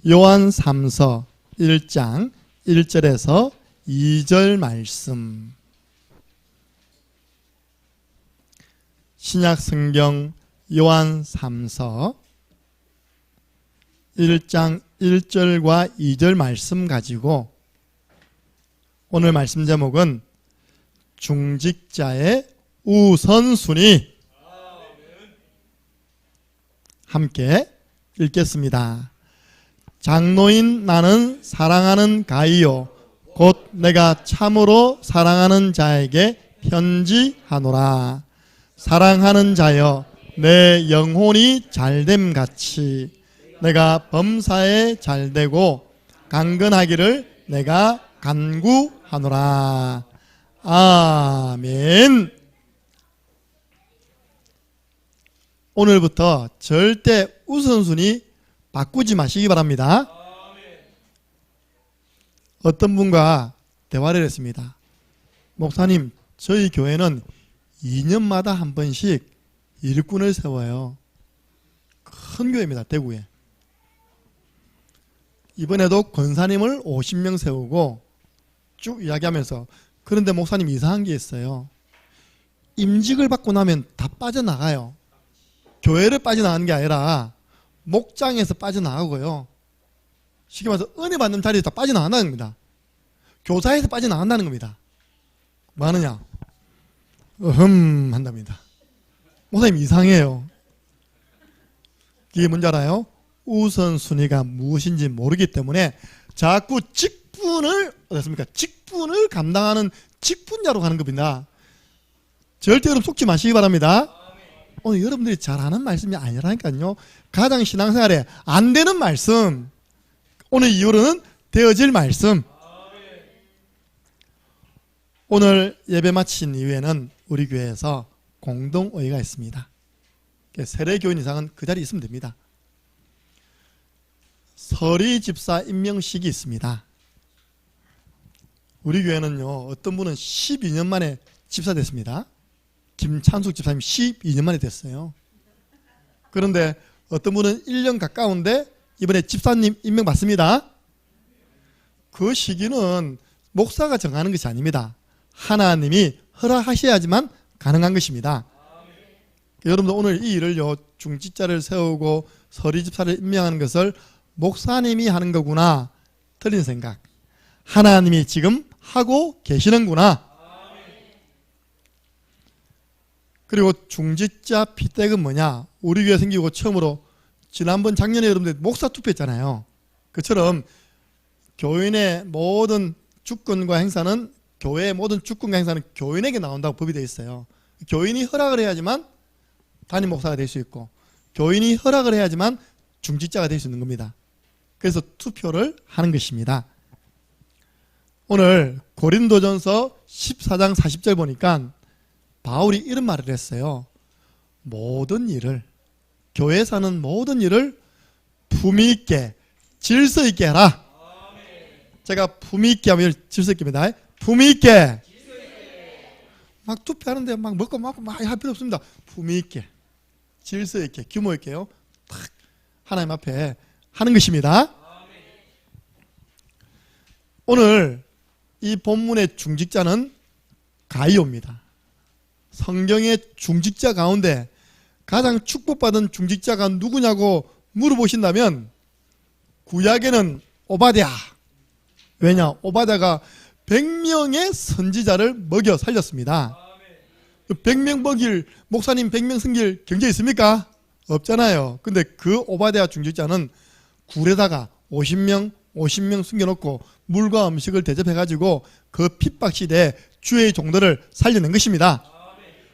요한 3서 1장 1절에서 2절 말씀. 신약 성경 요한 3서 1장 1절과 2절 말씀 가지고 오늘 말씀 제목은 중직자의 우선순위, 함께 읽겠습니다. 장로인 나는 사랑하는 가이요 곧 내가 참으로 사랑하는 자에게 편지하노라. 사랑하는 자여 내 영혼이 잘됨 같이 내가 범사에 잘되고 강건하기를 내가 간구하노라. 아멘. 오늘부터 절대 우선순위 바꾸지 마시기 바랍니다. 어떤 분과 대화를 했습니다. 목사님, 저희 교회는 2년마다 한 번씩 일꾼을 세워요. 큰 교회입니다. 대구에. 이번에도 권사님을 50명 세우고 쭉 이야기하면서, 그런데 목사님 이상한 게 있어요. 임직을 받고 나면 다 빠져나가요. 교회를 빠져나가는 게 아니라 목장에서 빠져나가고요. 쉽게 말해서 은혜 받는 자리에서 다 빠져나간다는 겁니다. 교사에서 빠져나간다는 겁니다. 뭐 하느냐? 한답니다. 목사님 이상해요. 이게 뭔지 알아요? 우선순위가 무엇인지 모르기 때문에 자꾸 직분을 어떻습니까? 직분을 감당하는 직분자로 가는 겁니다. 절대 여러분 속지 마시기 바랍니다. 오늘 여러분들이 잘 아는 말씀이 아니라니까요. 가장 신앙생활에 안 되는 말씀, 오늘 이후로는 되어질 말씀. 오늘 예배 마친 이후에는 우리 교회에서 공동회의가 있습니다. 세례교인 이상은 그 자리에 있으면 됩니다. 서리 집사 임명식이 있습니다. 우리 교회는요, 어떤 분은 12년 만에 집사 됐습니다. 김찬숙 집사님 12년 만에 됐어요. 그런데 어떤 분은 1년 가까운데 이번에 집사님 임명 받습니다. 그 시기는 목사가 정하는 것이 아닙니다. 하나님이 허락하셔야지만 가능한 것입니다. 여러분들 오늘 이 일을요, 중직자를 세우고 서리 집사를 임명하는 것을 목사님이 하는 거구나, 틀린 생각. 하나님이 지금 하고 계시는구나. 그리고 중직자 피택은 뭐냐? 우리 교회 생기고 처음으로 지난번 작년에 여러분들 목사 투표했잖아요. 그처럼 교인의 모든 주권과 행사는, 교회의 모든 주권과 행사는 교인에게 나온다고 법이 되어 있어요. 교인이 허락을 해야지만 담임 목사가 될 수 있고, 교인이 허락을 해야지만 중직자가 될 수 있는 겁니다. 그래서 투표를 하는 것입니다. 오늘 고린도전서 14장 40절 보니까 바울이 이런 말을 했어요. 모든 일을, 교회 사는 모든 일을 품위 있게, 질서 있게 해라. 제가 품위 있게 하면 질서 있게 합니다. 품위 있게. 막 투표하는데 막 먹고 막 할 필요 없습니다. 품위 있게, 질서 있게, 규모 있게요. 딱 하나님 앞에 하는 것입니다. 오늘 이 본문의 중직자는 가이오입니다. 성경의 중직자 가운데 가장 축복받은 중직자가 누구냐고 물어보신다면 구약에는 오바댜. 왜냐? 오바댜가 100명의 선지자를 먹여 살렸습니다. 100명 먹일, 목사님 100명 섬길 경제 있습니까? 없잖아요. 근데 그 오바댜 중직자는 굴에다가 50명 숨겨놓고 물과 음식을 대접해가지고 그 핍박시대에 주의 종들을 살려낸 것입니다.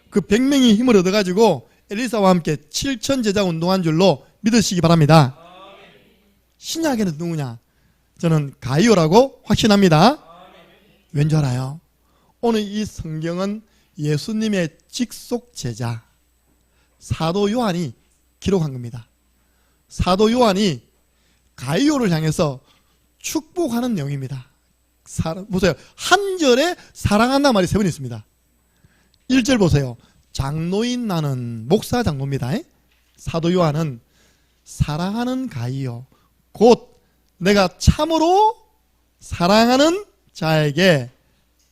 그 100명이 힘을 얻어가지고 엘리사와 함께 7천 제자 운동한 줄로 믿으시기 바랍니다. 신약에는 누구냐? 저는 가이오라고 확신합니다. 왠지 알아요? 오늘 이 성경은 예수님의 직속 제자 사도 요한이 기록한 겁니다. 사도 요한이 가이오를 향해서 축복하는 내용입니다. 보세요. 한 절에 사랑한다는 말이 3번 있습니다. 1절 보세요. 장로인 나는, 목사 장로입니다. 사도 요한은 사랑하는 가이오 곧 내가 참으로 사랑하는 자에게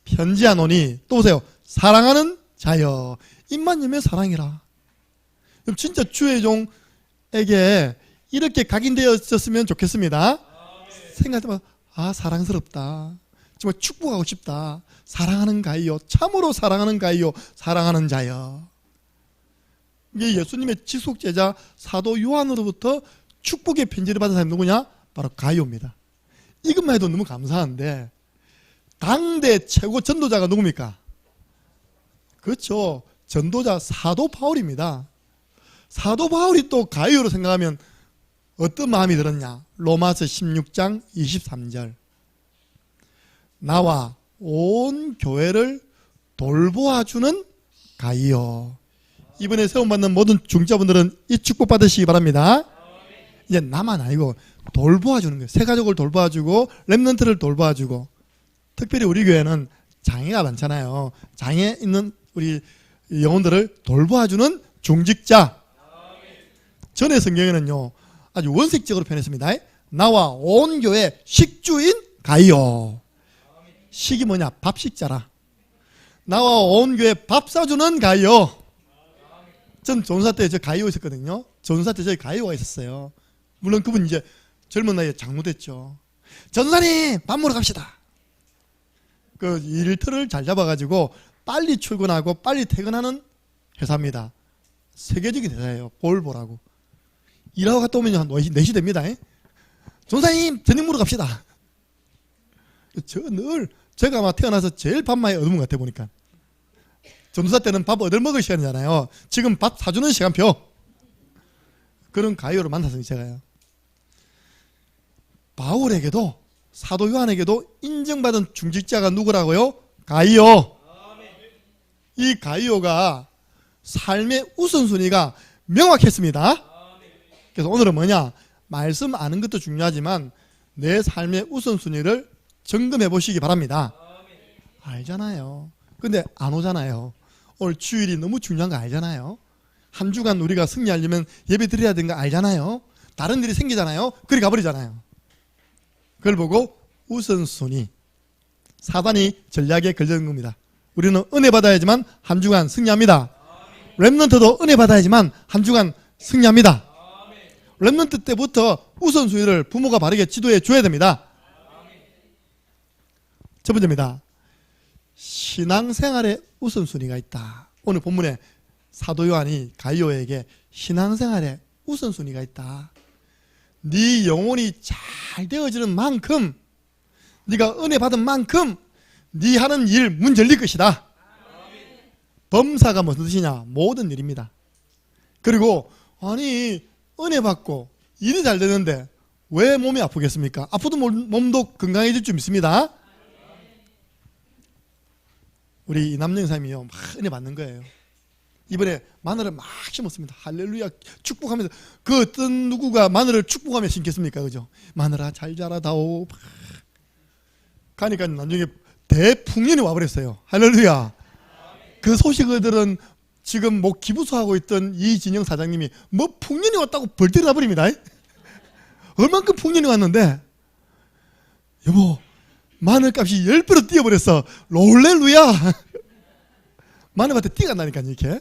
편지하노니, 또 보세요. 사랑하는 자여. 입만 열면 사랑이라. 그럼 진짜 주의 종에게 이렇게 각인되었으면 좋겠습니다. 생각할 때마다 아, 사랑스럽다. 정말 축복하고 싶다. 사랑하는 가이요. 참으로 사랑하는 가이요. 사랑하는 자여. 이게 예수님의 직속제자 사도 요한으로부터 축복의 편지를 받은 사람이 누구냐? 바로 가이오입니다. 이것만 해도 너무 감사한데, 당대 최고 전도자가 누굽니까? 그렇죠. 전도자 사도 바울입니다. 사도 바울이 또 가이오로 생각하면 어떤 마음이 들었냐? 로마서 16장 23절. 나와 온 교회를 돌보아주는 가이오. 이번에 세움받는 모든 중자분들은 이 축복 받으시기 바랍니다. 이제 나만 아니고 돌보아주는 거예요. 새 가족을 돌보아주고 렘넌트를 돌보아주고, 특별히 우리 교회는 장애가 많잖아요. 장애 있는 우리 영혼들을 돌보아주는 중직자. 전에 성경에는요 아주 원색적으로 표현했습니다. 나와 온 교회 식주인 가이오. 식이 뭐냐? 밥식자라. 나와 온 교회 밥 사주는 가이오. 전 전사 때 저 가이오 있었거든요. 전사 때 저희 가이오가 있었어요. 물론 그분 이제 젊은 나이에 장로됐죠. 전사님 밥 먹으러 갑시다. 그 일터를 잘 잡아가지고 빨리 출근하고 빨리 퇴근하는 회사입니다. 세계적인 회사예요. 볼보라고. 일하고 갔다 오면 한 4시 됩니다. 전사님 저녁 먹으러 갑시다. 제가 아마 태어나서 제일 밥 많이 얻은 것 같아 보니까. 전도사 때는 밥 얻을 먹을 시간이잖아요. 지금 밥 사주는 시간표. 그런 가이오를 만났어요 제가요. 바울에게도 사도 요한에게도 인정받은 중직자가 누구라고요? 가이오. 이 가이오가 삶의 우선순위가 명확했습니다. 그래서 오늘은 뭐냐? 말씀 아는 것도 중요하지만 내 삶의 우선순위를 점검해 보시기 바랍니다. 알잖아요. 근데 안 오잖아요. 오늘 주일이 너무 중요한 거 알잖아요. 한 주간 우리가 승리하려면 예배 드려야 되는 거 알잖아요. 다른 일이 생기잖아요. 그리 가버리잖아요. 그걸 보고 우선순위, 사단이 전략에 걸리는 겁니다. 우리는 은혜 받아야지만 한 주간 승리합니다. 렘넌트도 은혜 받아야지만 한 주간 승리합니다. 렘넌트 때부터 우선순위를 부모가 바르게 지도해 줘야 됩니다. 첫 번째입니다. 신앙생활에 우선순위가 있다. 오늘 본문에 사도 요한이 가이오에게 신앙생활에 우선순위가 있다. 네 영혼이 잘 되어지는 만큼, 네가 은혜 받은 만큼 네 하는 일 문 열릴 것이다. 범사가 무슨 뜻이냐? 모든 일입니다. 그리고 아니 은혜 받고 일이 잘 되는데 왜 몸이 아프겠습니까? 아프도 몸도 건강해질 줄 믿습니다. 우리 이남영 사님이요 막 은혜 받는 거예요. 이번에 마늘을 막 심었습니다. 할렐루야 축복하면서, 그 어떤 누구가 마늘을 축복하며 심겠습니까? 그죠? 마늘아 잘 자라다오. 가니까 나중에 대풍년이 와버렸어요. 할렐루야. 그 소식을 들은 지금 뭐 기부소하고 있던 이진영 사장님이 뭐 풍년이 왔다고 벌떼를 놔버립니다. 얼만큼 풍년이 왔는데, 여보 마늘값이 10배로 뛰어버렸어. 롤렐루야. 마늘밭에 띠가 나니까 이렇게.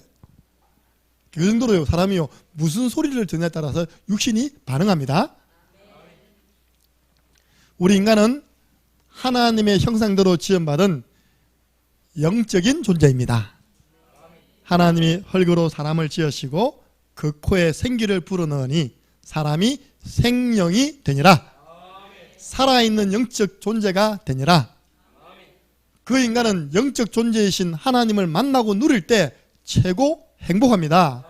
그 정도로 사람이요 무슨 소리를 듣냐에 따라서 육신이 반응합니다. 우리 인간은 하나님의 형상대로 지음받은 영적인 존재입니다. 하나님이 흙으로 사람을 지으시고 그 코에 생기를 불어넣으니 사람이 생명이 되니라. 살아있는 영적 존재가 되니라. 그 인간은 영적 존재이신 하나님을 만나고 누릴 때 최고 행복합니다.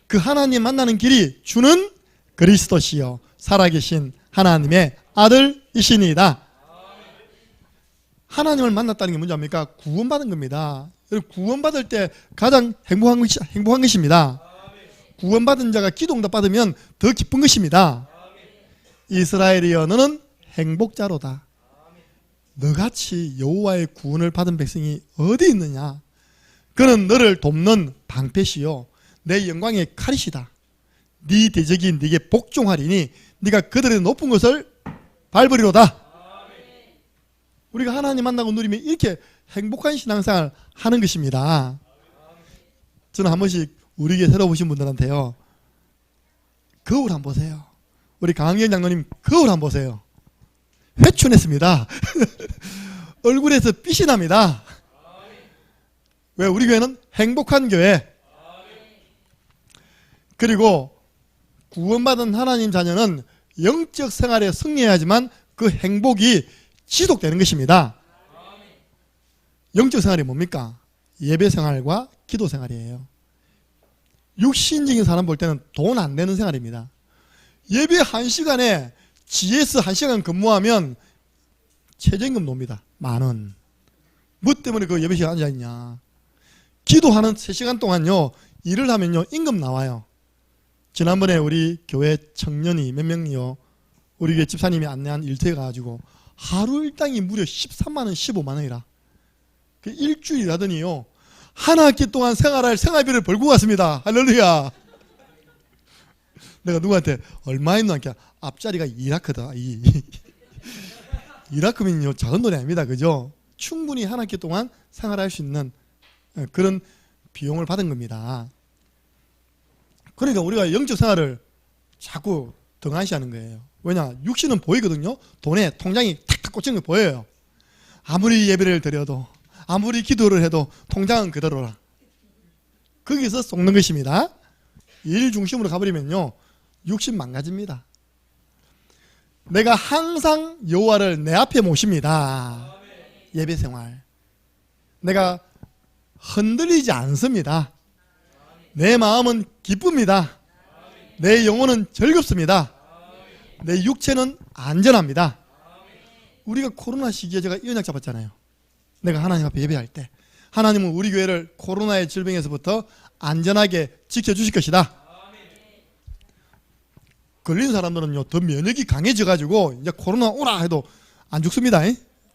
그 하나님 만나는 길이 주는 그리스도시요 살아계신 하나님의 아들이시니이다. 하나님을 만났다는 게 뭔지 압니까? 구원받은 겁니다. 구원받을 때 가장 행복한 것입니다. 구원받은 자가 기도응답 받으면 더 기쁜 것입니다. 이스라엘이여 너는 행복자로다. 너같이 여호와의 구원을 받은 백성이 어디 있느냐? 그는 너를 돕는 방패시요 내 영광의 칼이시다. 네 대적이 네게 복종하리니 네가 그들의 높은 것을 밟으리로다. 우리가 하나님 만나고 누리면 이렇게 행복한 신앙생활 하는 것입니다. 저는 한 번씩 우리 교회 새로 오신 분들한테요, 거울 한번 보세요. 우리 강학연 장로님 거울 한번 보세요. 회춘했습니다. 얼굴에서 빛이 납니다. 왜? 우리 교회는 행복한 교회. 그리고 구원받은 하나님 자녀는 영적 생활에 승리해야지만 그 행복이 지속되는 것입니다. 영적 생활이 뭡니까? 예배 생활과 기도 생활이에요. 육신적인 사람 볼 때는 돈 안 되는 생활입니다. 예배 1시간에 GS 1시간 근무하면 최저임금 놉니다. 10,000원. 뭐 때문에 그 예배실에 앉아있냐. 기도하는 3시간 동안요, 일을 하면요, 임금 나와요. 지난번에 우리 교회 청년이 몇 명이요, 우리 교회 집사님이 안내한 일터에 가가지고 하루 일당이 무려 13만원, 15만원이라. 그 일주일 하더니요, 한 학기 동안 생활할 생활비를 벌고 갔습니다. 할렐루야. 내가 누구한테 얼마 있노 하니까 앞자리가 2라크다. 2라크면요 작은 돈이 아닙니다. 그죠? 충분히 한 학기 동안 생활할 수 있는 그런 비용을 받은 겁니다. 그러니까 우리가 영적 생활을 자꾸 등한시하는 거예요. 왜냐? 육신은 보이거든요. 돈에 통장이 탁탁 꽂히는 게 보여요. 아무리 예배를 드려도, 아무리 기도를 해도 통장은 그대로라. 거기서 속는 것입니다. 일 중심으로 가버리면요, 육신 망가집니다. 내가 항상 여호와를 내 앞에 모십니다. 예배생활. 내가 흔들리지 않습니다. 내 마음은 기쁩니다. 내 영혼은 즐겁습니다. 내 육체는 안전합니다. 우리가 코로나 시기에 제가 이 언약 잡았잖아요. 내가 하나님 앞에 예배할 때 하나님은 우리 교회를 코로나의 질병에서부터 안전하게 지켜주실 것이다. 걸린 사람들은요, 더 면역이 강해져가지고 이제 코로나 오라 해도 안 죽습니다.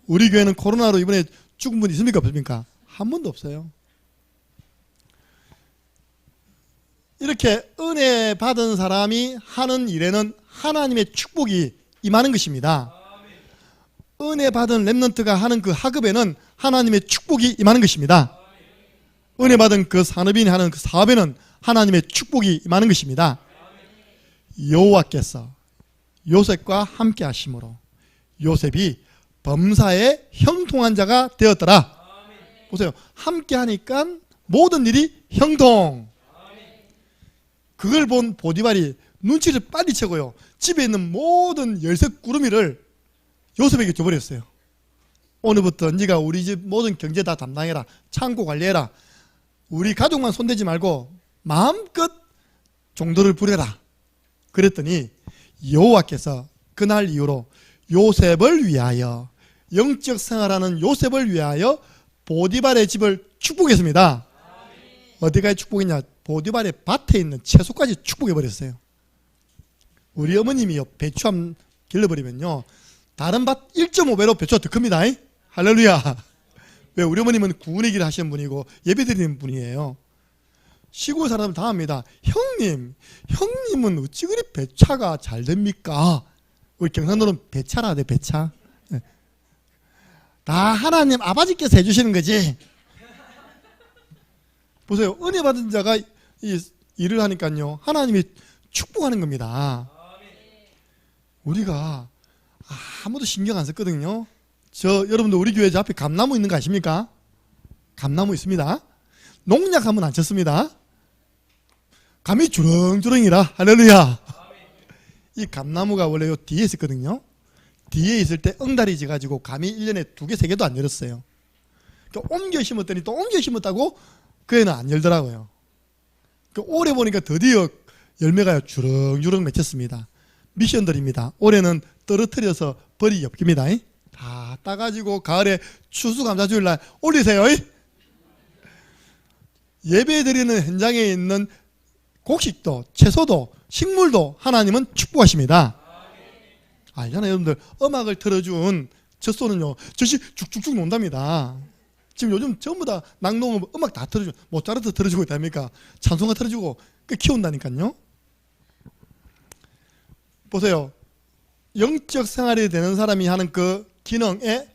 우리 교회는 코로나로 이번에 죽은 분 있습니까? 없습니까? 한 번도 없어요. 이렇게 은혜 받은 사람이 하는 일에는 하나님의 축복이 임하는 것입니다. 은혜 받은 렘넌트가 하는 그 학업에는 하나님의 축복이 임하는 것입니다. 은혜 받은 그 산업인이 하는 그 사업에는 하나님의 축복이 임하는 것입니다. 여호와께서 요셉과 함께 하심으로 요셉이 범사에 형통한 자가 되었더라. 보세요. 함께 하니까 모든 일이 형통. 그걸 본 보디발이 눈치를 빨리 채고요, 집에 있는 모든 열쇠 꾸러미를 요셉에게 줘버렸어요. 오늘부터 네가 우리 집 모든 경제 다 담당해라. 창고 관리해라. 우리 가족만 손대지 말고 마음껏 종도를 부려라. 그랬더니 여호와께서 그날 이후로 요셉을 위하여, 영적 생활하는 요셉을 위하여 보디발의 집을 축복했습니다. 어디까지 축복했냐? 보디발의 밭에 있는 채소까지 축복해버렸어요. 우리 어머님이요, 배추 한 길러버리면요, 다른 밭 1.5배로 배추가 더 큽니다. 할렐루야. 왜? 우리 어머님은 구운의 길을 하시는 분이고 예배드리는 분이에요. 시골 사람은 다 합니다. 형님은 어찌 그리 배차가 잘 됩니까? 우리 경상도는 배차라 하대, 배차. 다 하나님 아버지께서 해주시는 거지. 보세요. 은혜 받은 자가 이 일을 하니까요, 하나님이 축복하는 겁니다. 우리가 아무도 신경 안 썼거든요. 여러분들 우리 교회 저 앞에 감나무 있는 거 아십니까? 감나무 있습니다. 농약 한번 안 쳤습니다. 감이 주렁주렁이라. 할렐루야. 이 감나무가 원래 요 뒤에 있었거든요. 뒤에 있을 때 엉다리 져가지고 감이 1년에 2개, 3개도 안 열었어요. 그러니까 옮겨 심었더니 또 옮겨 심었다고 그 애는 안 열더라고요. 그러니까 올해 보니까 드디어 열매가 주렁주렁 맺혔습니다. 미션들입니다. 올해는 떨어뜨려서 벌이 엽깁니다. 다 따가지고 가을에 추수감사주일날 올리세요. 예배드리는 현장에 있는 곡식도 채소도 식물도 하나님은 축복하십니다. 알잖아요. 여러분들 음악을 틀어준 젖소는요, 젖이 쭉쭉쭉 논답니다. 지금 요즘 전부 다 낙농 음악 다 틀어주고, 모차르트 틀어주고 있답니까? 찬송가 틀어주고 키운다니까요. 보세요. 영적 생활이 되는 사람이 하는 그 기능에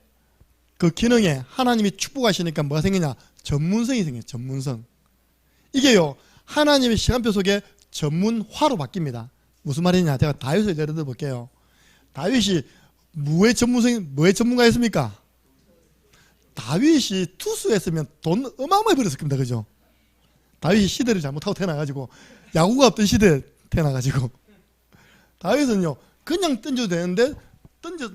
하나님이 축복하시니까 뭐가 생기냐? 전문성이 생겨요. 전문성. 이게요, 하나님의 시간표 속에 전문화로 바뀝니다. 무슨 말이냐? 제가 다윗을 예를 들어 볼게요. 다윗이 뭐의 전문가였습니까? 다윗이 투수했으면 돈 어마어마하게 벌었을 겁니다. 그죠? 다윗이 시대를 잘못하고 태어나가지고, 야구가 없던 시대에 태어나가지고, 다윗은요, 그냥 던져도 되는데,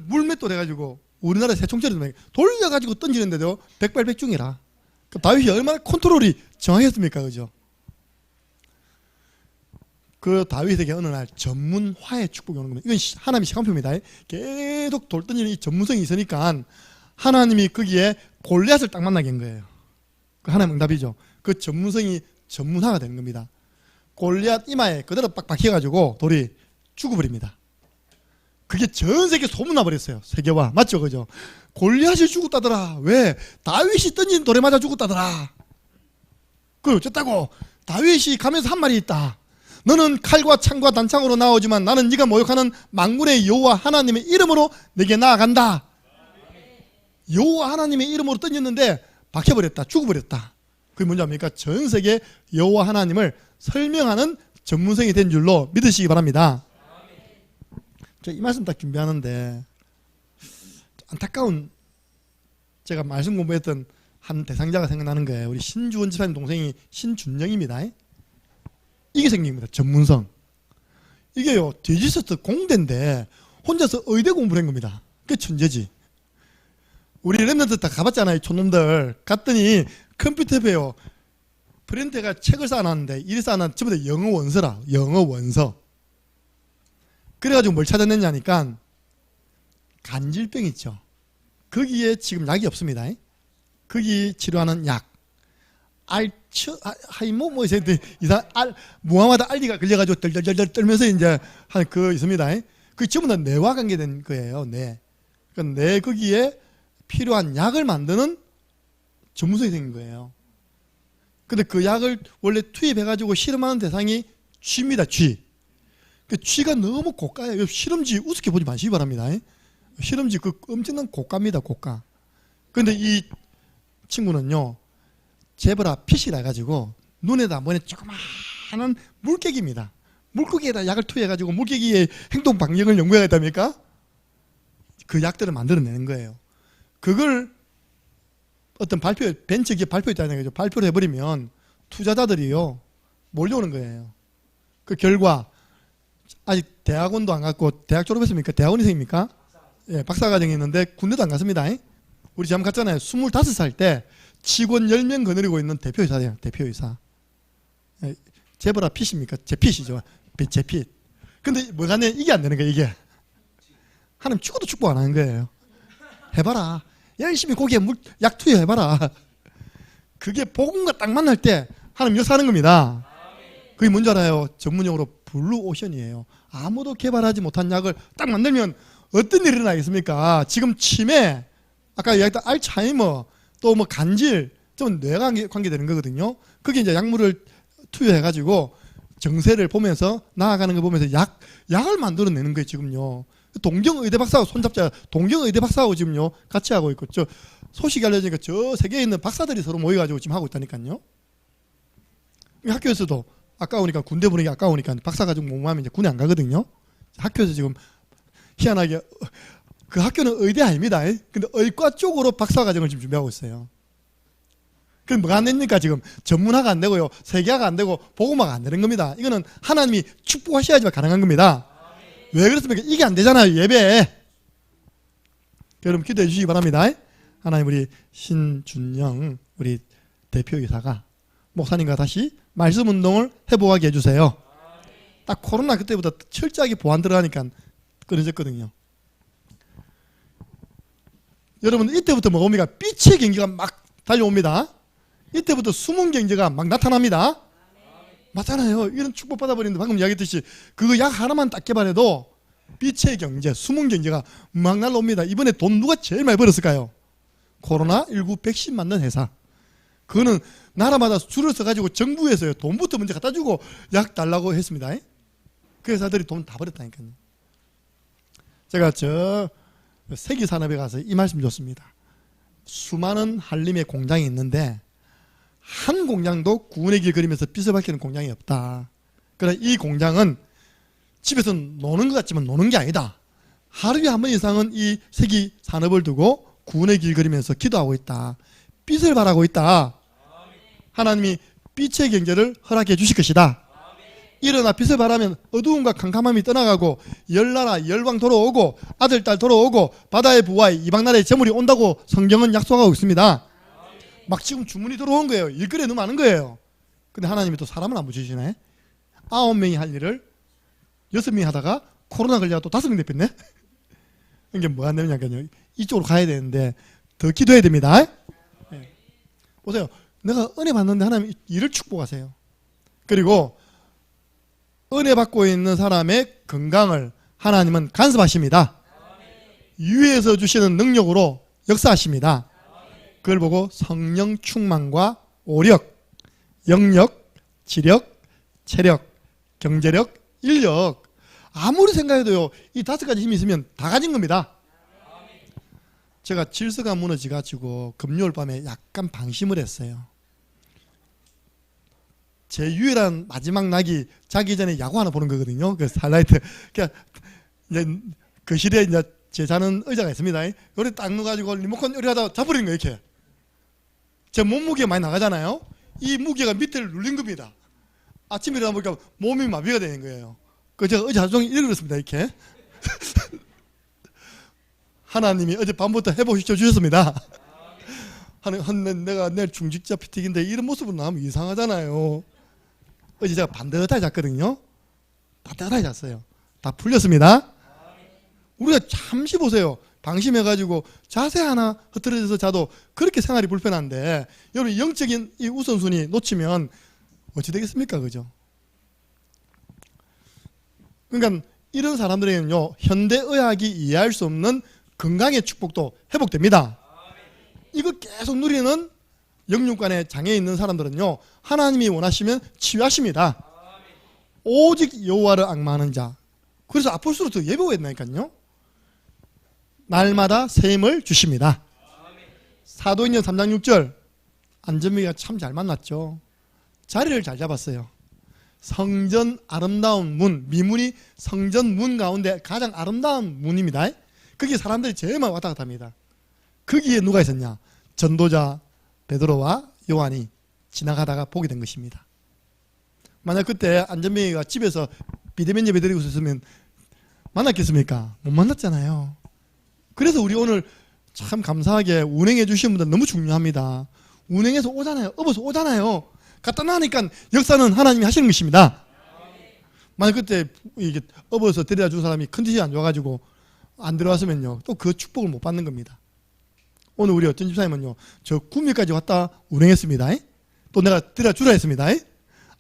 물맷도 돼가지고, 우리나라 새총처럼 돌려가지고 던지는데도 백발백중이라. 다윗이 얼마나 컨트롤이 정확했습니까? 그죠? 그 다윗에게 어느 날 전문화의 축복이 오는 겁니다. 이건 하나님의 시간표입니다. 계속 돌 던지는 이 전문성이 있으니까 하나님이 거기에 골리앗을 딱 만나게 한 거예요. 그 하나님 응답이죠. 그 전문성이 전문화가 되는 겁니다. 골리앗 이마에 그대로 빡 박혀가지고 돌이 죽어버립니다. 그게 전 세계 소문나 버렸어요. 세계화. 맞죠? 그죠? 골리앗이 죽었다더라. 왜? 다윗이 던진 돌에 맞아 죽었다더라. 그걸 어쨌다고? 다윗이 가면서 한 말이 있다. 너는 칼과 창과 단창으로 나오지만 나는 네가 모욕하는 만군의 여호와 하나님의 이름으로 내게 나아간다. 여호와 하나님의 이름으로 던졌는데 박혀버렸다. 죽어버렸다. 그게 뭔지 압니까? 전 세계 여호와 하나님을 설명하는 전문성이 된 줄로 믿으시기 바랍니다. 이 말씀 딱 준비하는데 안타까운, 제가 말씀 공부했던 한 대상자가 생각나는 거예요. 우리 신주원 집사님 동생이 신준영입니다. 이게 생긴 겁니다. 전문성. 이게요, 디지스트 공대인데 혼자서 의대 공부를 한 겁니다. 그게 천재지. 우리 랩런트 다 가봤잖아요. 촌놈들 갔더니 컴퓨터에요, 프린터가 책을 쌓아놨는데 이리 쌓아놨는데 전부 다 영어 원서라. 영어 원서. 그래가지고 뭘 찾아냈냐니까 간질병 있죠. 거기에 지금 약이 없습니다. 거기 치료하는 약, 무함마드 알리가 걸려가지고 덜덜덜 떨면서 이제 한 그 있습니다. 그게 전부 다 뇌와 관계된 거예요. 뇌. 그러니까 뇌 거기에 필요한 약을 만드는 전문성이 생긴 거예요. 근데 그 약을 원래 투입해가지고 실험하는 대상이 쥐입니다. 쥐. 그 쥐가 너무 고가예요. 실험쥐 우습게 보지 마시기 바랍니다. 실험쥐 그 엄청난 고가입니다. 고가. 근데 이 친구는요, 제브라 핏이라 해가지고 눈에다 뭐에 조그마한 물개기입니다. 물고기에다 약을 투여해가지고 물고기의 행동 방향을 연구해야 됩니까? 그 약들을 만들어내는 거예요. 그걸 어떤 벤처기업 발표했다는 거죠. 발표를 해버리면 투자자들이요, 몰려오는 거예요. 그 결과 아직 대학원도 안 갔고, 대학 졸업했습니까? 대학원생입니까? 예, 박사과정이 있는데 군대도 안 갔습니다. 우리 잠 갔잖아요. 25살 때 직원 10명 거느리고 있는 대표이사예요. 대표이사. 예, 제브라 핏입니까? 제 핏이죠. 제 핏. 근데 뭐가 내 이게 안 되는 거예요. 이게 하나님 죽어도 축복 안 하는 거예요. 해봐라. 열심히 거기에 약 투여해봐라. 그게 복음과 딱 만날 때 하나님 역사하는 겁니다. 그게 뭔지 알아요? 전문용어로 블루오션이에요. 아무도 개발하지 못한 약을 딱 만들면 어떤 일이 일어나겠습니까? 지금 치매, 아까 이야기했던 알츠하이머, 또 뭐 간질, 좀 뇌가 관계되는 거거든요. 그게 이제 약물을 투여해가지고 정세를 보면서 나아가는 거 보면서 약을 만들어내는 거예요, 지금요. 동경의대 박사하고 손잡자, 동경의대 박사하고 지금요, 같이 하고 있고, 저 소식이 알려지니까 저 세계에 있는 박사들이 서로 모여가지고 지금 하고 있다니까요. 학교에서도 아까우니까, 군대 보내기 아까우니까 박사 가지고 공부하면 이제 군에 안 가거든요. 학교에서 지금 희한하게 그 학교는 의대 아닙니다. 근데 의과 쪽으로 박사 과정을 지금 준비하고 있어요. 그럼 뭐가 안 됩니까? 지금 전문화가 안 되고요, 세계화가 안 되고 복음화가 안 되는 겁니다. 이거는 하나님이 축복하셔야지만 가능한 겁니다. 왜 그렇습니까? 이게 안 되잖아요, 예배. 여러분 기도해 주시기 바랍니다. 하나님, 우리 신준영 우리 대표이사가 목사님과 다시 말씀 운동을 해보게 해주세요. 딱 코로나 그때부터 철저하게 보안 들어가니까 끊어졌거든요. 여러분 이때부터 뭐옵니까? 빛의 경제가 막 달려옵니다. 이때부터 숨은 경제가 막 나타납니다. 맞잖아요. 이런 축복 받아버리는데 방금 이야기했듯이 그거 약 하나만 딱 개발해도 빛의 경제, 숨은 경제가 막 날라옵니다. 이번에 돈 누가 제일 많이 벌었을까요? 코로나19 백신 맞는 회사. 그거는 나라마다 줄을 서가지고 정부에서요, 돈부터 먼저 갖다 주고 약 달라고 했습니다. 그 회사들이 돈 다 벌었다니까요. 제가 저 세기산업에 가서 이 말씀 줬습니다. 수많은 한림의 공장이 있는데 한 공장도 구운의 길 그리면서 빛을 밝히는 공장이 없다. 그래 이 공장은 집에서 노는 것 같지만 노는 게 아니다. 하루에 한 번 이상은 이 세기산업을 두고 구운의 길 그리면서 기도하고 있다. 빛을 바라고 있다. 하나님이 빛의 경제를 허락해 주실 것이다. 일어나 빛을 바라면 어두움과 캄캄함이 떠나가고 열나라 열왕 돌아오고 아들 딸 돌아오고 바다의 부와 이방나라의 재물이 온다고 성경은 약속하고 있습니다. 막 지금 주문이 들어온 거예요. 일거리에 너무 많은 거예요. 근데 하나님이 또 사람을 안 붙이시네. 9명이 할 일을 6명이 하다가 코로나 걸려가 또 5명 됐겠네. 이게 뭐가 되냐면요, 이쪽으로 가야 되는데 더 기도해야 됩니다. 네. 보세요. 내가 은혜 받는데 하나님 일을 축복하세요. 그리고 은혜 받고 있는 사람의 건강을 하나님은 간섭하십니다. 위에서 주시는 능력으로 역사하십니다. 그걸 보고 성령 충만과 오력, 영력, 지력, 체력, 경제력, 인력, 아무리 생각해도요 이 5가지 힘이 있으면 다 가진 겁니다. 제가 질서가 무너져가지고 금요일 밤에 약간 방심을 했어요. 제 유일한 마지막 낙이 자기 전에 야구 하나 보는 거거든요. 그 하이라이트. 그러니까 이제 그 시대에 이제 제 자는 의자가 있습니다. 요리 딱 넣어가지고 리모컨 요리 하다가 잡아버리는 거예요, 이렇게. 제 몸무게 많이 나가잖아요. 이 무게가 밑에를 눌린 겁니다. 아침에 일어나 보니까 몸이 마비가 되는 거예요. 그 제가 어제 하루 종일 이러고 있습니다, 이렇게. 하나님이 어제 밤부터 회복시켜 주셨습니다. 내가 내일 중직자 피틱인데 이런 모습으로 나오면 이상하잖아요. 어제 제가 반듯하게 잤거든요. 반듯하게 잤어요. 다 풀렸습니다. 우리가 잠시 보세요. 방심해가지고 자세 하나 흐트러져서 자도 그렇게 생활이 불편한데 여러분 영적인 이 우선순위 놓치면 어찌 되겠습니까? 그죠? 그러니까 이런 사람들에게는요 현대의학이 이해할 수 없는 건강의 축복도 회복됩니다. 이거 계속 누리는 영육간에 장애 있는 사람들은요 하나님이 원하시면 치유하십니다. 오직 여호와를 앙망하는 자. 그래서 아폴스로 더 예배가 있나니까요. 날마다 새 힘을 주십니다. 사도행전 3장 6절 안전미가 참 잘 만났죠. 자리를 잘 잡았어요. 성전 아름다운 문, 미문이 성전 문 가운데 가장 아름다운 문입니다. 거기에 사람들이 제일 많이 왔다 갔다 합니다. 거기에 누가 있었냐? 전도자 베드로와 요한이 지나가다가 보게 된 것입니다. 만약 그때 안전명이가 집에서 비대면 예배 드리고 있었으면 만났겠습니까? 못 만났잖아요. 그래서 우리 오늘 참 감사하게 운행해 주신 분들 너무 중요합니다. 운행해서 오잖아요. 업어서 오잖아요. 갖다 놔니까 역사는 하나님이 하시는 것입니다. 만약 그때 이게 업어서 데려다 준 사람이 컨디션이 안 좋아가지고 안 들어왔으면요 또 그 축복을 못 받는 겁니다. 오늘 우리 어떤 집사님은요 저 구미까지 왔다 운행했습니다. 또 내가 데려다 주라 했습니다.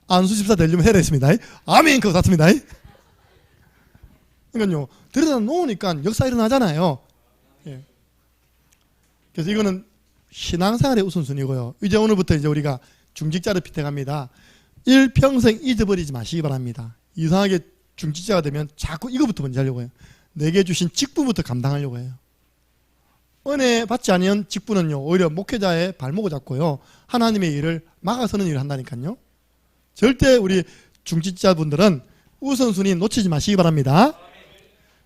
안수 집사 되려면 해라 했습니다. 아멘 그거 샀습니다. 그러니까요 데려다 놓으니까 역사 일어나잖아요. 예. 그래서 이거는 신앙생활의 우선순위고요. 이제 오늘부터 이제 우리가 중직자를 피택합니다. 일평생 잊어버리지 마시기 바랍니다. 이상하게 중직자가 되면 자꾸 이거부터 먼저 하려고 해요. 내게 주신 직분부터 감당하려고 해요. 은혜 받지 않으면 직분은요 오히려 목회자의 발목을 잡고요 하나님의 일을 막아서는 일을 한다니까요. 절대 우리 중직자분들은 우선순위 놓치지 마시기 바랍니다.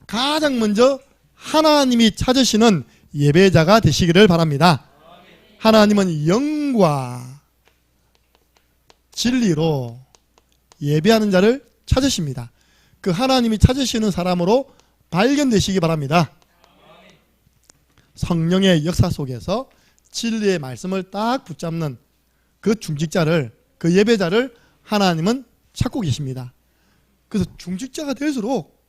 가장 먼저 하나님이 찾으시는 예배자가 되시기를 바랍니다. 하나님은 영과 진리로 예배하는 자를 찾으십니다. 그 하나님이 찾으시는 사람으로 발견되시기 바랍니다. 성령의 역사 속에서 진리의 말씀을 딱 붙잡는 그 중직자를, 그 예배자를 하나님은 찾고 계십니다. 그래서 중직자가 될수록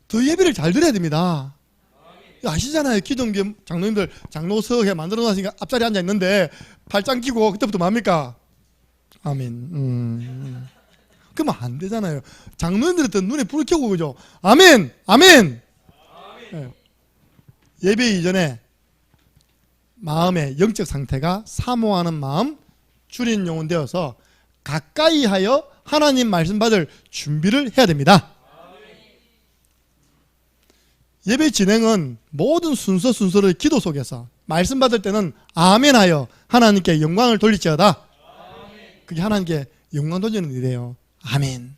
더 예배를 잘 드려야 됩니다. 아시잖아요. 기존교 장로님들 장로석에 만들어놨으니까 앞자리에 앉아있는데 팔짱 끼고 그때부터 뭡니까? 아멘. 그러면 안 되잖아요. 장로님들은 눈에 불을 켜고 그죠? 아멘! 아멘! 네. 예배 이전에 마음의 영적 상태가 사모하는 마음, 줄인 영혼 되어서 가까이 하여 하나님 말씀 받을 준비를 해야 됩니다. 예배 진행은 모든 순서를 기도 속에서 말씀 받을 때는 아멘하여 하나님께 영광을 돌릴지어다. 그게 하나님께 영광 돌리는 일이에요. 아멘.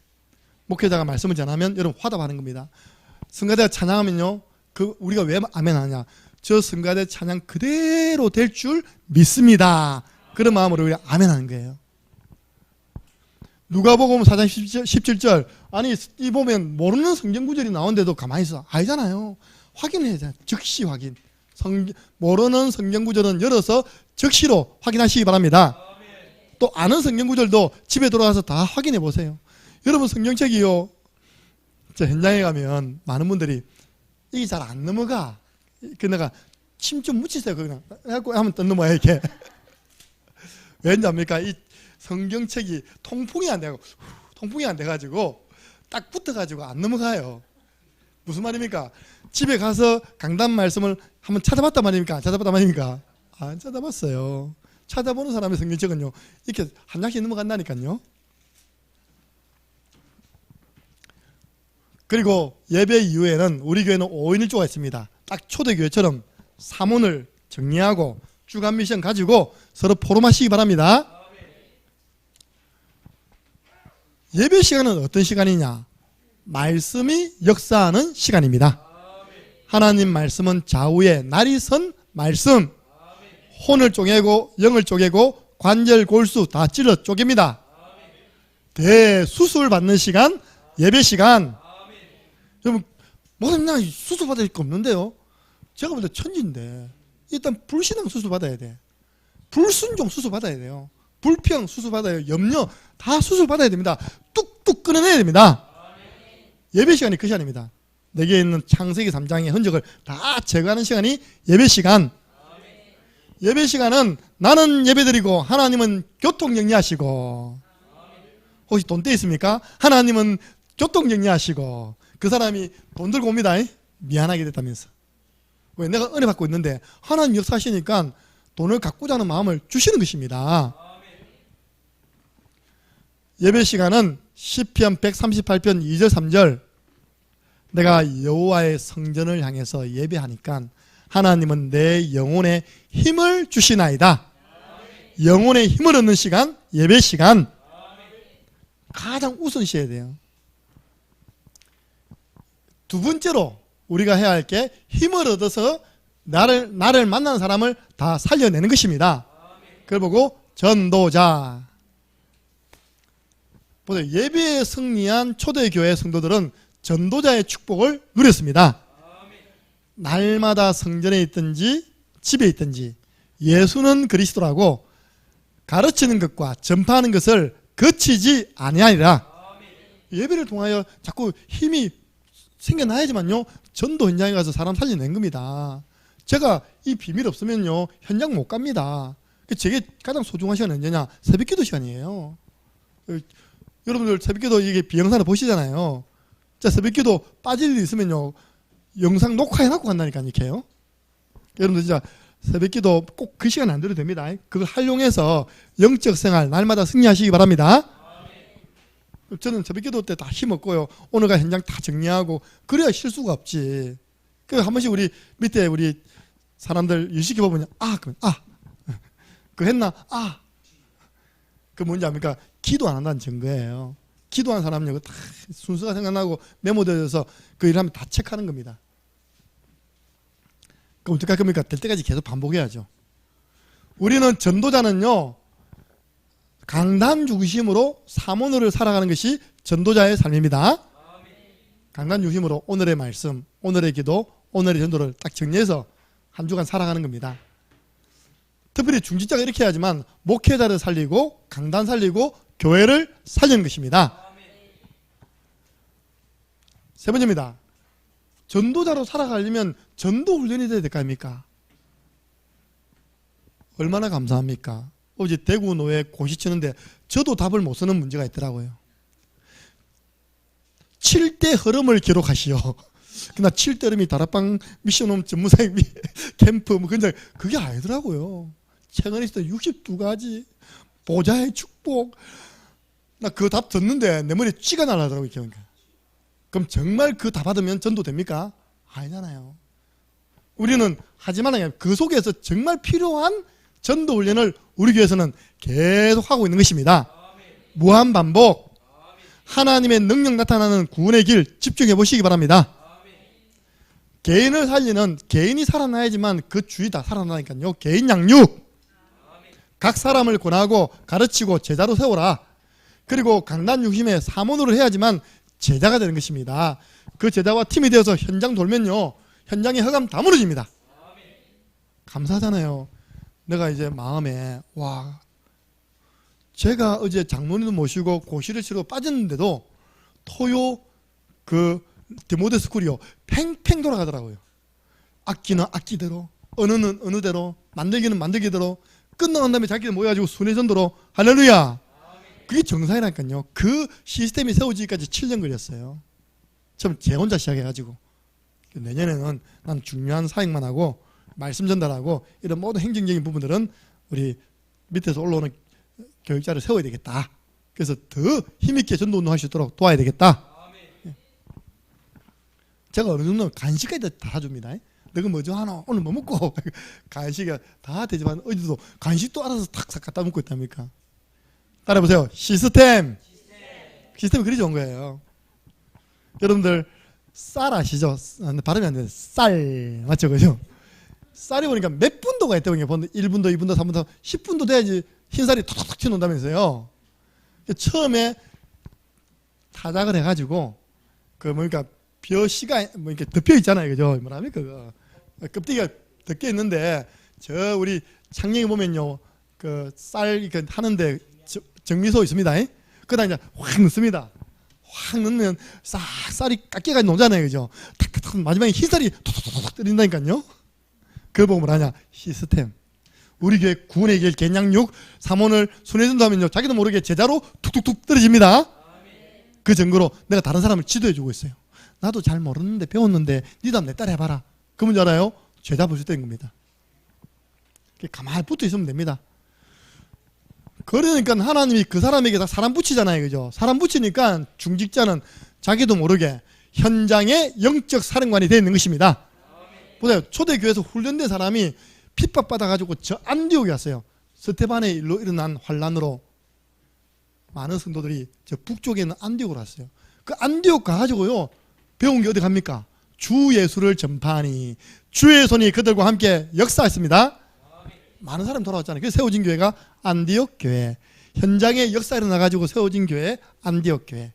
목회자가 말씀을 전하면 여러분 화답하는 겁니다. 성가대가 찬양하면요, 우리가 왜 아멘하냐? 저 성가대 찬양 그대로 될 줄 믿습니다. 그런 마음으로 우리가 아멘하는 거예요. 누가복음 4장 17절, 아니 이 보면 모르는 성경 구절이 나오는데도 가만히 있어. 아니잖아요. 확인해야 돼. 즉시 확인. 모르는 성경 구절은 열어서 즉시로 확인하시기 바랍니다. 또 아는 성경 구절도 집에 돌아가서 다 확인해 보세요. 여러분 성경책이요, 저 현장에 가면 많은 분들이 이게 잘 안 넘어가. 그 내가 침 좀 묻히세요. 그냥 해갖고 하면 또 넘어야 이렇게. 왜냐합니까? 이 성경책이 통풍이 안 돼가지고 딱 붙어가지고 안 넘어가요. 무슨 말입니까? 집에 가서 강단 말씀을 한번 찾아봤단 말입니까? 안 찾아봤단 말입니까? 안 찾아봤어요. 찾아보는 사람의 성경책은요, 이렇게 한 장씩 넘어간다니까요. 그리고 예배 이후에는 우리 교회는 5인일조가 있습니다. 딱 초대교회처럼 사문을 정리하고 주간 미션 가지고 서로 포럼하시기 바랍니다. 예배 시간은 어떤 시간이냐? 말씀이 역사하는 시간입니다. 하나님 말씀은 좌우에 날이 선 말씀, 혼을 쪼개고 영을 쪼개고 관절 골수 다 찔러 쪼갭니다. 대수술 받는 시간, 예배 시간. 여러분, 뭐냐, 수술 받을 거 없는데요. 제가 볼 때 천지인데 일단 불신앙 수술 받아야 돼. 불순종 수술 받아야 돼요. 불평 수술 받아요. 염려 다 수술 받아야 됩니다. 뚝뚝 끊어내야 됩니다. 예배 시간이 그 시간입니다. 내게 있는 창세기 3장의 흔적을 다 제거하는 시간이 예배 시간. 예배 시간은 나는 예배드리고 하나님은 교통 정리하시고, 혹시 돈 떼 있습니까? 하나님은 교통 정리하시고, 그 사람이 돈 들고 옵니다. 미안하게 됐다면서. 왜? 내가 은혜 받고 있는데 하나님 역사하시니까 돈을 갖고자 하는 마음을 주시는 것입니다. 예배 시간은 시편 138편 2절 3절, 내가 여호와의 성전을 향해서 예배하니까 하나님은 내 영혼에 힘을 주시나이다. 영혼에 힘을 얻는 시간, 예배 시간 가장 우선시해야 돼요. 두 번째로 우리가 해야 할 게 힘을 얻어서 나를 만나는 사람을 다 살려내는 것입니다. 그걸 보고 전도자. 보세요. 예배에 승리한 초대교회 성도들은 전도자의 축복을 누렸습니다. 날마다 성전에 있든지 집에 있든지 예수는 그리스도라고 가르치는 것과 전파하는 것을 거치지 아니하리라. 예배를 통하여 자꾸 힘이 생겨나야지만요, 전도 현장에 가서 사람 살려낸 겁니다. 제가 이 비밀 없으면요, 현장 못 갑니다. 제게 가장 소중한 시간은 언제냐? 새벽기도 시간이에요. 여러분들 새벽기도 이게 비영상을 보시잖아요. 자, 새벽기도 빠질 일이 있으면요, 영상 녹화해놓고 간다니까, 이렇게요. 여러분들 진짜 새벽기도 꼭 그 시간에 안 들어도 됩니다. 그걸 활용해서 영적 생활 날마다 승리하시기 바랍니다. 저는 새벽기도 때 다 힘없고요, 오늘가 현장 다 정리하고 그래야 실수가 없지. 그 한 번씩 우리 밑에 우리 사람들 일 시켜보면 그러면 그거 했나? 그 뭔지 압니까? 기도 안 한다는 증거예요. 기도한 사람은 다 순서가 생각나고 메모되어서 그 일하면 다 체크하는 겁니다. 그럼 어떻게 할 겁니까? 될 때까지 계속 반복해야죠. 우리는 전도자는요, 강단 중심으로 사모노를 살아가는 것이 전도자의 삶입니다. 강단 중심으로 오늘의 말씀, 오늘의 기도, 오늘의 전도를 딱 정리해서 한 주간 살아가는 겁니다. 특별히 중직자가 이렇게 해야지만 목회자를 살리고 강단 살리고 교회를 살리는 것입니다. 세 번째입니다. 전도자로 살아가려면 전도 훈련이 돼야 될 거 아닙니까? 얼마나 감사합니까? 어제 대구 노예 고시 치는데 저도 답을 못 쓰는 문제가 있더라고요. 7대 흐름을 기록하시오. 그러나 7대 흐름이 다락방 미션홈 전무사역 캠프 뭐 그게 아니더라고요. 최근에 있었던 62가지 보좌의 축복. 나 그 답 듣는데 내 머리에 쥐가 날아가더라고요. 그럼 정말 그 답 받으면 전도 됩니까? 아니잖아요. 우리는 하지 말라는 게 그 속에서 정말 필요한 전도 훈련을 우리 교회에서는 계속 하고 있는 것입니다. 무한 반복. 하나님의 능력 나타나는 구원의 길 집중해 보시기 바랍니다. 개인을 살리는, 개인이 살아나야지만 그 주위 다 살아나니까요. 개인 양육. 각 사람을 권하고 가르치고 제자로 세워라. 그리고 강단 중심의 사모노를 해야지만 제자가 되는 것입니다. 그 제자와 팀이 되어서 현장 돌면요, 현장의 허감 다 무너집니다. 감사하잖아요. 내가 이제 마음에 와, 제가 어제 장로님도 모시고 고시를 치러 빠졌는데도 토요 그 디모데 스쿨이요 팽팽 돌아가더라고요. 악기는 악기대로, 언어는 언어대로, 만들기는 만들기대로, 끝나간 다음에 자기들 모여가지고 순회전도로. 할렐루야. 그게 정상이라니까요. 그 시스템이 세워지기까지 7년 걸렸어요. 처음 제 혼자 시작해가지고. 내년에는 난 중요한 사역만 하고 말씀 전달하고 이런 모든 행정적인 부분들은 우리 밑에서 올라오는 교육자를 세워야 되겠다. 그래서 더 힘있게 전도 운동할 수 있도록 도와야 되겠다. 제가 어느 정도 간식까지 다 사줍니다. 너가 뭐죠 하나? 오늘 뭐 먹고? 간식이 다 되지만 어디도 간식도 알아서 탁 갖다 먹고 있답니까? 따라해보세요. 시스템이 그리 좋은 거예요. 여러분들 쌀 아시죠? 발음이 안 돼요. 쌀 맞죠? 그죠? 쌀이 보니까 몇 분도가 있다고요. 1분도, 2분도, 3분도, 10분도 돼야지 흰쌀이 톡톡 튀어나온다면서요. 처음에 타작을 해가지고 그 뭡니까 벼씨가 뭐 이렇게 덮여 있잖아요, 그죠? 뭐랍니까 그거 껍데기가 덮여 있는데 저 우리 창녕에 보면요 그 쌀 하는데 정미소 있습니다. 그다음 이제 확 넣습니다. 확 넣으면 싹 쌀이 깎여가지고 노잖아요, 그죠? 탁탁탁 마지막에 흰쌀이 톡톡톡 떨어진다니까요. 그걸 보고 뭐라냐? 시스템. 우리 교회 구원의 길 개냥육 사모를 순회전도 하면요 자기도 모르게 제자로 툭툭툭 떨어집니다. 그 증거로 내가 다른 사람을 지도해주고 있어요. 나도 잘 모르는데 배웠는데 니도 한번 내 따라 해봐라. 그 문제 알아요? 죄다 볼 수 있다는 겁니다. 가만히 붙어 있으면 됩니다. 그러니까 하나님이 그 사람에게 다 사람 붙이잖아요, 그죠? 사람 붙이니까 중직자는 자기도 모르게 현장의 영적 사령관이 되어 있는 것입니다. 보세요. 초대교회에서 훈련된 사람이 핍박받아가지고 저 안디옥에 왔어요. 스테반의 일로 일어난 환란으로 많은 성도들이 저 북쪽에 있는 안디옥으로 왔어요. 그 안디옥 가가지고요 배운 게 어디 갑니까? 주 예수를 전파하니 주의 손이 그들과 함께 역사했습니다. 많은 사람 돌아왔잖아요. 그래서 세워진 교회가 안디옥 교회. 현장에 역사 일어나가지고 세워진 교회 안디옥 교회.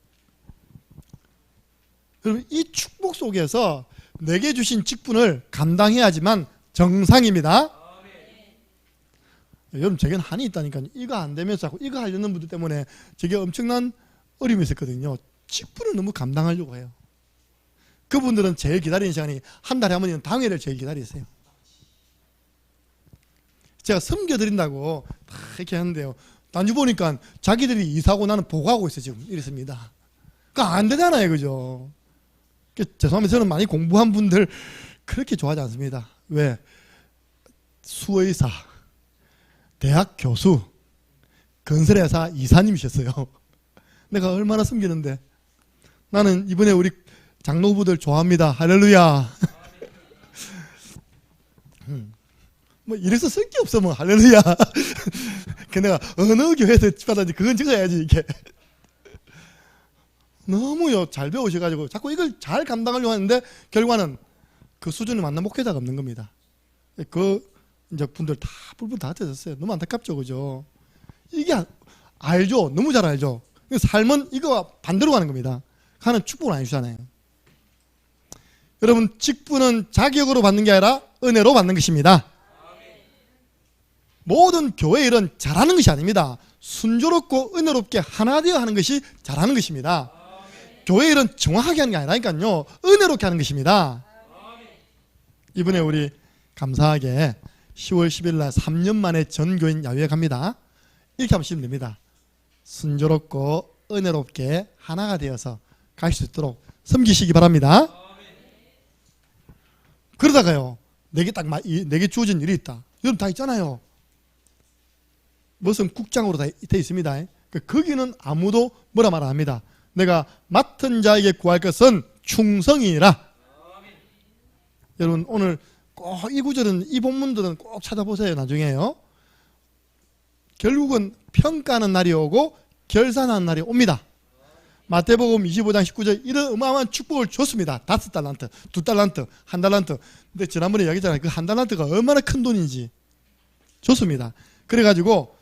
그럼 이 축복 속에서 내게 주신 직분을 감당해야지만 정상입니다. 여러분 제겐 한이 있다니까요. 이거 안 되면서 자꾸 이거 하려는 분들 때문에 저게 엄청난 어려움이 있었거든요. 직분을 너무 감당하려고 해요. 그분들은 제일 기다리는 시간이 한 달에 한 번이면 당회를 제일 기다리세요. 제가 섬겨드린다고 다 이렇게 하는데요. 나중에 보니까 자기들이 이사하고 나는 보고하고 있어요. 지금 이랬습니다. 그러니까 안 되잖아요. 그죠? 죄송합니다. 저는 많이 공부한 분들 그렇게 좋아하지 않습니다. 왜? 수의사, 대학 교수, 건설회사 이사님이셨어요. 내가 얼마나 섬기는데. 나는 이번에 우리 장로 후보들 좋아합니다. 할렐루야. 뭐 이래서 쓸 게 없어 뭐 할렐루야. 그 내가 어느 교회에서 받았는지 그건 적어야지 이게. 너무요 잘 배우셔가지고 자꾸 이걸 잘 감당하려고 하는데 결과는 그 수준을 맞는 목회자가 없는 겁니다. 그 이제 분들 다 불분 다 떼졌어요. 너무 안타깝죠, 그죠? 이게 알죠, 너무 잘 알죠. 삶은 이거와 반대로 가는 겁니다. 하나님 축복을 안 주잖아요. 여러분 직분은 자격으로 받는 게 아니라 은혜로 받는 것입니다. 모든 교회 일은 잘하는 것이 아닙니다. 순조롭고 은혜롭게 하나 되어 하는 것이 잘하는 것입니다. 교회 일은 정확하게 하는 게 아니라니까요. 은혜롭게 하는 것입니다. 이번에 우리 감사하게 10월 10일 날 3년 만에 전교인 야유회 갑니다. 이렇게 하시면 됩니다. 순조롭고 은혜롭게 하나가 되어서 갈 수 있도록 섬기시기 바랍니다. 그러다가요 내게 주어진 일이 있다. 여러분 다 있잖아요. 무슨 국장으로 다 돼 있습니다. 거기는 아무도 뭐라 말 안 합니다. 내가 맡은 자에게 구할 것은 충성이라. 여러분 오늘 꼭 이 구절은 이 본문들은 꼭 찾아보세요. 나중에요. 결국은 평가하는 날이 오고 결산하는 날이 옵니다. 마태복음 25장 19절 이런 어마어마한 축복을 줬습니다. 5달란트, 2달란트, 1달란트. 근데 지난번에 이야기했잖아요. 그 1달란트가 얼마나 큰 돈인지 줬습니다. 그래가지고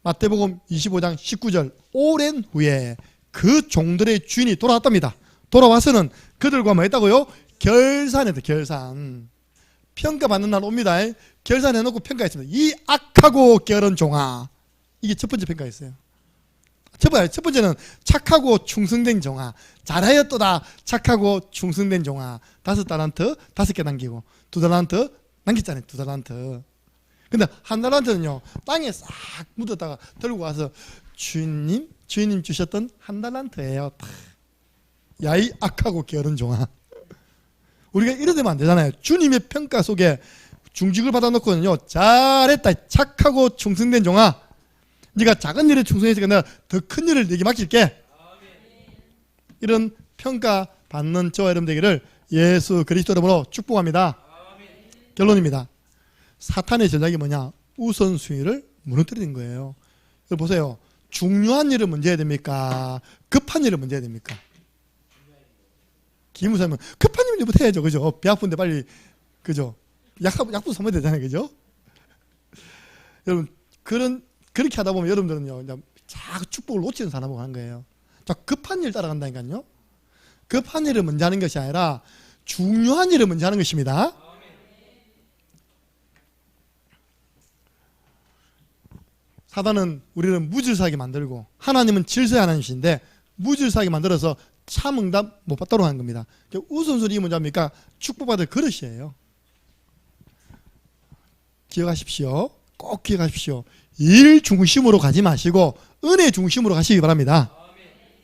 마태복음 25장 19절 오랜 후에 그 종들의 주인이 돌아왔답니다. 돌아와서는 그들과 뭐 했다고요? 결산했다. 결산. 평가받는 날 옵니다. 결산해놓고 평가했습니다. 이 악하고 게으른 종아. 이게 첫 번째 평가였어요. 첫 번째는 착하고 충성된 종아. 잘하였도다. 착하고 충성된 종아. 5달란트 5개 남기고 2달란트 남겼잖아요. 2달란트. 근데 1달란트는요 땅에 싹 묻었다가 들고 와서 주인님 주셨던 1달란트예요. 야이 악하고 게으른 종아. 우리가 이러면 안 되잖아요. 주님의 평가 속에 중직을 받아놓고는요 잘했다. 착하고 충성된 종아. 네가 작은 일에 충성했으니까 내가 더 큰 일을 네게 맡길게. 이런 평가 받는 저와 여러분 되기를 예수 그리스도 이름으로 축복합니다. 결론입니다. 사탄의 전략이 뭐냐? 우선순위를 무너뜨리는 거예요. 보세요. 중요한 일을 먼저 해야 됩니까? 급한 일을 먼저 해야 됩니까? 기무사면 급한 일부터 해야죠. 그죠? 배 아픈데 빨리 그죠? 약도 사면 되잖아요. 그죠? 여러분 그렇게 하다 보면 여러분들은요 자꾸 축복을 놓치는 사람으로 가는 거예요. 자, 급한 일 따라간다니까요. 급한 일을 먼저 하는 것이 아니라 중요한 일을 먼저 하는 것입니다. 사단은 우리를 무질서하게 만들고 하나님은 질서의 하나님이신데 무질서하게 만들어서 참 응답 못 받도록 하는 겁니다. 우선순위 뭐냐입니까? 축복받을 그릇이에요. 기억하십시오. 꼭 기억하십시오. 일 중심으로 가지 마시고 은혜 중심으로 가시기 바랍니다.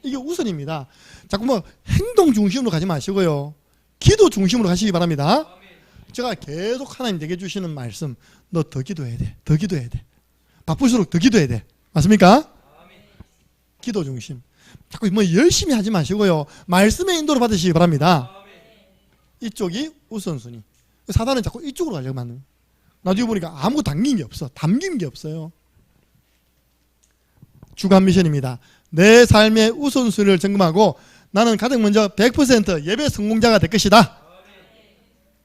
이게 우선입니다. 자꾸 뭐 행동 중심으로 가지 마시고요. 기도 중심으로 가시기 바랍니다. 제가 계속 하나님 내게 주시는 말씀, 너 더 기도해야 돼. 더 기도해야 돼. 바쁠수록 더 기도해야 돼. 맞습니까? 기도 중심. 자꾸 뭐 열심히 하지 마시고요. 말씀의 인도를 받으시기 바랍니다. 이쪽이 우선순위. 사단은 자꾸 이쪽으로 가려고 하는. 나중에 보니까 아무 담긴 게 없어. 담긴 게 없어요. 주간 미션입니다. 내 삶의 우선순위를 점검하고 나는 가장 먼저 100% 예배 성공자가 될 것이다.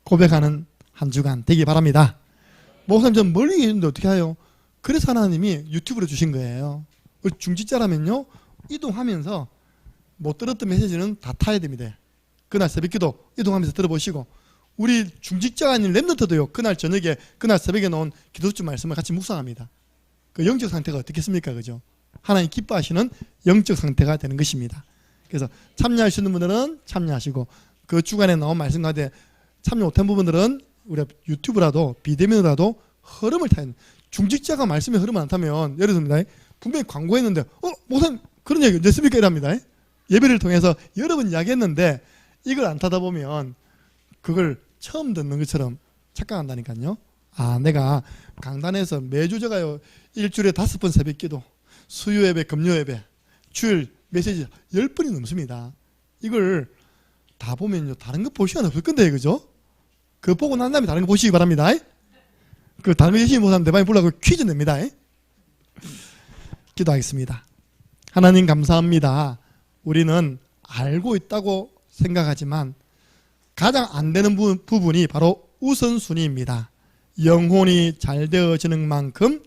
고백하는 한 주간 되기 바랍니다. 목사님 전 멀리 계시는데 어떻게 해요? 그래서 하나님이 유튜브로 주신 거예요. 중직자라면요 이동하면서 못 들었던 메시지는 다 타야 됩니다. 그날 새벽기도 이동하면서 들어보시고 우리 중직자가 아닌 렘넌트도요 그날 저녁에 그날 새벽에 나온 기도주 말씀을 같이 묵상합니다. 그 영적 상태가 어떻겠습니까? 그죠? 하나님 기뻐하시는 영적 상태가 되는 것입니다. 그래서 참여하시는 분들은 참여하시고 그 주간에 나온 말씀 가운데 참여 못한 부분들은 우리가 유튜브라도 비대면이라도 흐름을 타야 됩니다. 중직자가 말씀의 흐름을 안 타면 예를 듭니다. 분명히 광고했는데 목사님 그런 얘기 언제 했습니까? 이랍니다. 예배를 통해서 여러 번 이야기했는데 이걸 안 타다 보면 그걸 처음 듣는 것처럼 착각한다니까요. 아 내가 강단에서 매주 제가요 일주일에 5번 새벽기도 수요예배 금요예배 주일 메시지 10번이 넘습니다. 이걸 다 보면요 다른 거 볼 시간 없을 건데 그죠? 그거 보고 난 다음에 다른 거 보시기 바랍니다. 그 다른 거 열심히 못하면 대박이 보려고 퀴즈 냅니다. 기도하겠습니다. 하나님 감사합니다. 우리는 알고 있다고 생각하지만 가장 안 되는 부분이 바로 우선순위입니다. 영혼이 잘 되어지는 만큼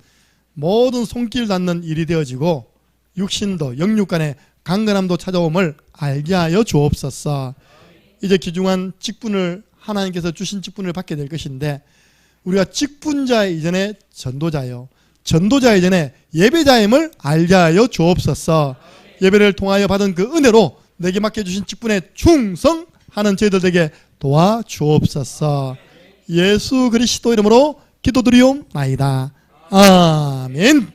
모든 손길 닿는 일이 되어지고 육신도 영육간의 강건함도 찾아옴을 알게 하여 주옵소서. 이제 귀중한 직분을 하나님께서 주신 직분을 받게 될 것인데 우리가 직분자 이전에 전도자요 전도자 이전에 예배자임을 알게 하여 주옵소서. 예배를 통하여 받은 그 은혜로 내게 맡겨주신 직분에 충성하는 저희들에게 도와주옵소서. 예수 그리스도 이름으로 기도드리옵나이다. 아멘.